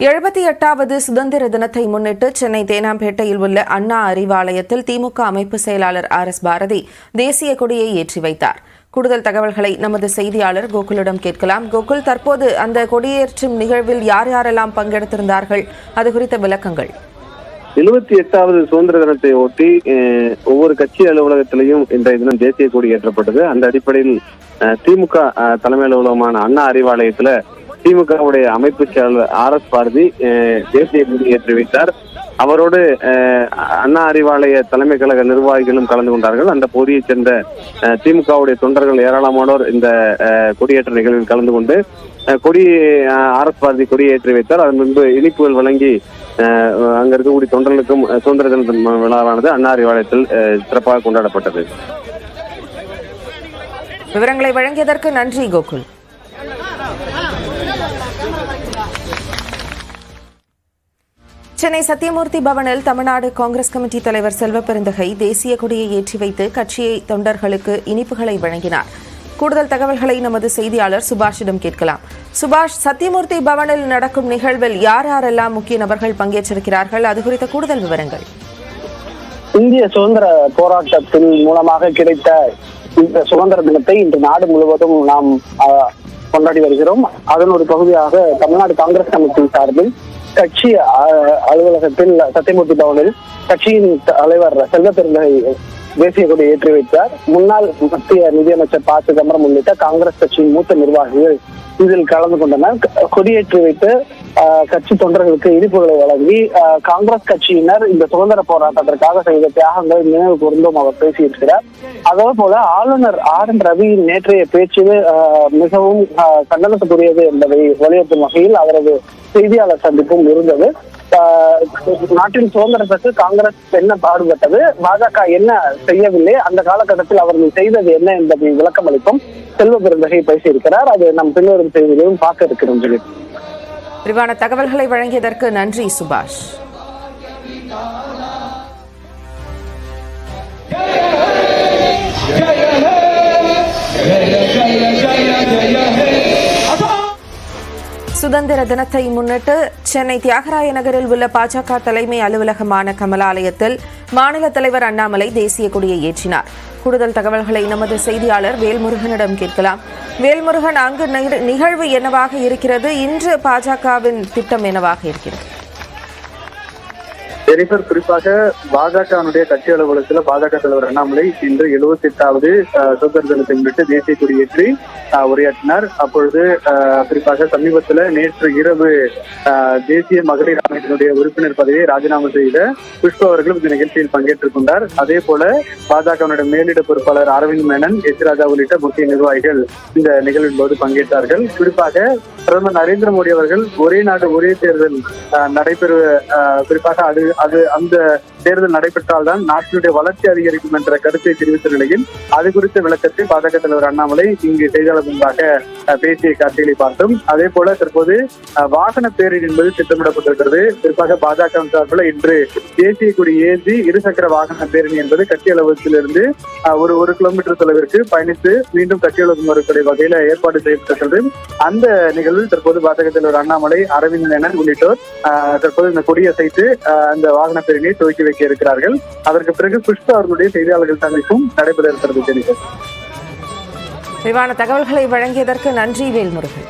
78வது சுதந்திர தினத்தை முன்னிட்டு சென்னை தேனாம்பேட்டையில் உள்ள அண்ணா அறிவாலயத்தில் திமுக அமைப்பு செயலாளர் RS பாரதி தேசிய கொடியை ஏற்றி வைத்தார். கூடுதல் தகவல்களை நமது செய்தியாளர் கோகுலிடம் கேட்கலாம். கோகுல், தற்போது அந்த கொடியேற்றும் நிகழ்வில் யார் யாரெல்லாம் பங்கெடுத்திருந்தார்கள், அது குறித்த விளக்கங்கள். 78வது சுதந்திர தினத்தை ஒட்டி ஒவ்வொரு கட்சி அலுவலகத்திலையும் இன்றைய தினம் தேசிய கொடி ஏற்றப்பட்டது. அந்த அடிப்படையில் திமுக தலைமை அலுவலகமான அண்ணா அறிவாலயத்துல திமுகவுடைய அமைப்பு செயலாளர் RS பாரதி தேசிய கொடி ஏற்றி வைத்தார். அவரோடு அண்ணா அறிவாலய தலைமை கழக நிர்வாகிகளும் கலந்து கொண்டார்கள். அந்த பகுதியைச் சேர்ந்த திமுகவுடைய தொண்டர்கள் ஏராளமானோர் இந்த கொடியேற்ற நிகழ்வில் கலந்து கொண்டு RS பாரதி கொடியேற்றி வைத்தார். அதன் முன்பு இனிப்புகள் வழங்கி அங்க இருக்கக்கூடிய தொண்டர்களுக்கும் சுதந்திர தின விழாவானது அண்ணா அறிவாலயத்தில் சிறப்பாக கொண்டாடப்பட்டது. விவரங்களை வழங்கியதற்கு நன்றி கோகுல். சென்னை சத்தியமூர்த்தி பவனில் தமிழ்நாடு காங்கிரஸ் கமிட்டி தலைவர் செல்வப்பெருந்தகை தேசிய கொடியை ஏற்றி வைத்து கட்சியை தொண்டர்களுக்கு இனிப்புகளை வழங்கினார். கூடுதல் தகவல்களை நமது செய்தியாளர் சுபாஷிடம் கேட்கலாம். சுபாஷ், சத்தியமூர்த்தி பவனில் நடக்கும் நிகழ்வில் யார் யாரெல்லாம் முக்கிய நபர்கள் பங்கேற்றிருக்கிறார்கள், அது குறித்த கூடுதல் விவரங்கள். இந்திய சுதந்திர போராட்டத்தின் மூலமாக கிடைத்த இந்த சுதந்திர தினத்தை இன்று நாடு முழுவதும் நாம் கொண்டாடி வருகிறோம். அதன் ஒரு பகுதியாக தமிழ்நாடு காங்கிரஸ் கமிட்டி சார்பில் கட்சி அலுவலகத்தில் சத்தியமூர்த்தி பவனில் கட்சியின் தலைவர் செல்வப்பெருந்தகை தேசிய கொடி ஏற்றி வைத்தார். முன்னாள் மத்திய நிதியமைச்சர் ப. சிதம்பரம் உள்ளிட்ட காங்கிரஸ் கட்சியின் மூத்த நிர்வாகிகள் இதில் கலந்து கொண்டனர். கொடியேற்றி வைத்து கட்சி தொண்டர்களுக்கு இனிப்புகளை வழங்கி காங்கிரஸ் கட்சியினர் இந்த சுதந்திர போராட்டத்திற்காக செய்த தியாகங்களை நினைவு கூர்ந்தும் அவர் பேசியிருக்கிறார். அதே போல ஆளுநர் RN ரவியின் நேற்றைய பேச்சு மிகவும் கண்டனத்துக்குரியது என்பதை வலியுறுத்தும் வகையில் அவரது செய்தியாளர் சந்திப்பும் இருந்தது. நாட்டின் சுதந்திரத்துக்கு காங்கிரஸ் என்ன பாடுபட்டது, பாஜக என்ன செய்யவில்லை, அந்த காலகட்டத்தில் அவர்கள் செய்தது என்ன என்பதை விளக்கம் அளிக்கும் செல்வப்பெருந்தகை பேசியிருக்கிறார். அது நம் பின்வரும் செய்திகளையும் பார்க்க இருக்கிறோம். விரிவான தகவல்களை வழங்கியதற்கு நன்றி சுபாஷ். சுதந்திர தினத்தை முன்னிட்டு சென்னை தியாகராய நகரில் உள்ள பாஜக தலைமை அலுவலகமான கமலாலயத்தில் மாநில தலைவர் அண்ணாமலை தேசிய கொடியை ஏற்றினார். கூடுதல் தகவல்களை நமது செய்தியாளர் வேல்முருகனிடம் கேட்கலாம். வேல்முருகன், அங்கு நிகழ்வு என்னவாக இருக்கிறது? இன்று பாஜகவின் திட்டம் என்னவாக இருக்கிறது? குறிப்பாக பாஜகனுடைய கட்சி அலுவலகத்தில் பாஜக தலைவர் அண்ணாமலை இன்று 78வது சுதந்திர தினத்தை முன்னிட்டு தேசிய கொடியேற்றி உரையாற்றினார். அப்பொழுது குறிப்பாக சமீபத்தில் நேற்று இரவு தேசிய மகளிர் அமைப்பினுடைய உறுப்பினர் பதவியை ராஜினாமா செய்த புஷ்பா அவர்களும் இந்த நிகழ்ச்சியில் பங்கேற்றுக் கொண்டார். அதே போல பாஜகனுடைய மேலிட பொறுப்பாளர் அரவிந்த் மேனன், ராஜா உள்ளிட்ட முக்கிய நிர்வாகிகள் இந்த நிகழ்வின் போது பங்கேற்றார்கள். குறிப்பாக பிரதமர் நரேந்திர மோடி அவர்கள் ஒரே நாடு ஒரே தேர்தல் குறிப்பாக அந்த தேர்தல் நடைபெற்றால்தான் நாட்டினுடைய வளர்ச்சி அதிகரிக்கும் என்ற கருத்தை தெரிவித்த நிலையில் அது குறித்த விளக்கத்தை பாஜக தலைவர் அண்ணாமலை இங்கு செய்தியாளர் முன்பாக பேசிய காட்சிகளை பார்த்தோம். அதே போல தற்போது வாகன பேரணி என்பது திட்டமிடப்பட்டிருக்கிறது. குறிப்பாக பாஜக சார்பில் இன்று தேசிய கொடி ஏந்தி இருசக்கர வாகன பேரணி என்பது கட்சி அலுவலகத்திலிருந்து ஒரு கிலோமீட்டர் தொலைவிற்கு பயணித்து மீண்டும் கட்சி அலுவலகம் வரக்கூடிய வகையில ஏற்பாடு செய்யப்பட்டிருக்கிறது. அந்த நிகழ்வில் தற்போது பாஜக தலைவர் அண்ணாமலை, அரவிந்த் மேனன் உள்ளிட்டோர் தற்போது இந்த கொடியசைத்து அந்த வாகன பேரணியை துவக்கி வைக்க இருக்கிறார்கள். அதற்கு பிறகு புஷ்பா அவர்களுடைய செய்தியாளர்கள் சந்திப்பும் நடைபெற இருக்கிறது. விரிவான தகவல்களை வழங்கியதற்கு நன்றி வேல்முருகன்.